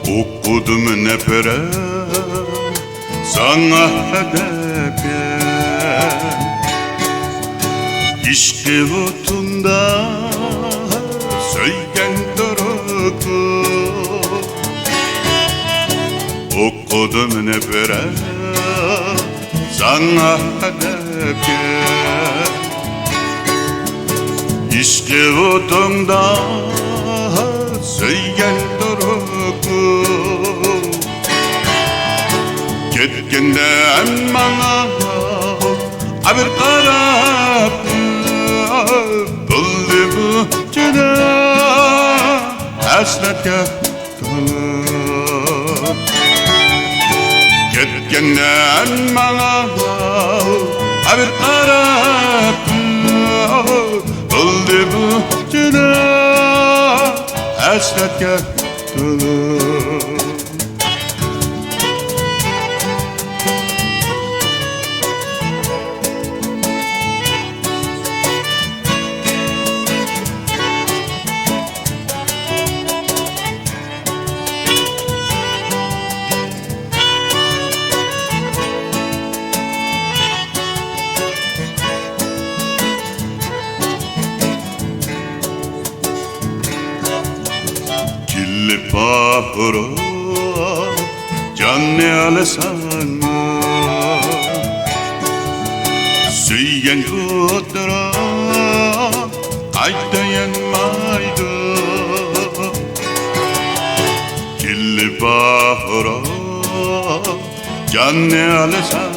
Okudum nefere sana hedefe, İşki otunda söygen duruku. Okudum nefere sana hedefe, İşki otunda söygen duruku. Ketgende bana bir qarab buldu bu juda hasratga to'lib. Ketgende bana bir qarab buldu bu juda hasratga to'lib. Bahro canne alasan Süygen kudra aydayan maydu. Killi bahro canne alasan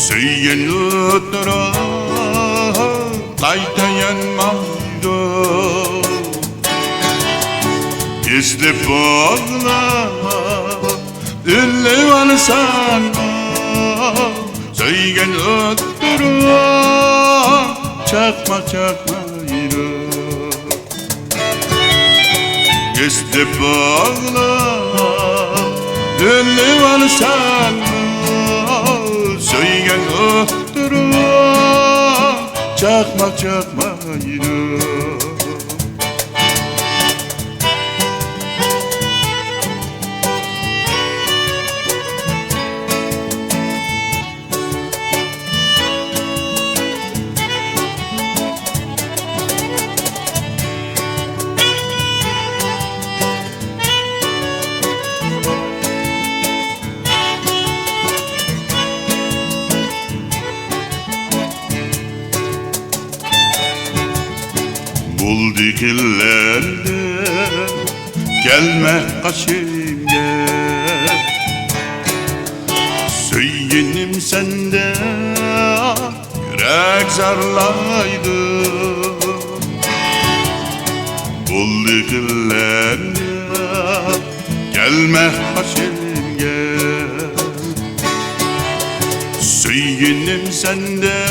Süygen kudra aydayan maydu. İşte bağla ünlü varsan söygen öttürü çakma çakma yürü. İşte bağla ünlü varsan söygen öttürü çakma çakma yürü. Bul dikillerde gelme kaşimge, söylenim sende yürek zarlaydı. Bul dikillerde gelme kaşimge, söylenim sende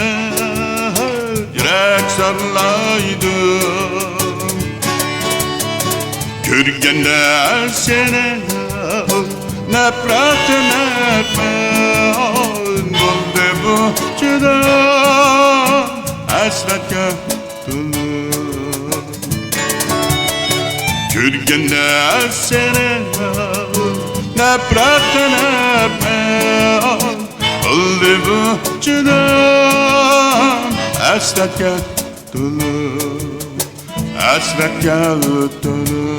yürek zarlaydı. Görgende seni nefret buldu bu juda hasratga to'lib. Görgende seni nefret buldu bu juda hasratga to'lib, hasratga to'lib.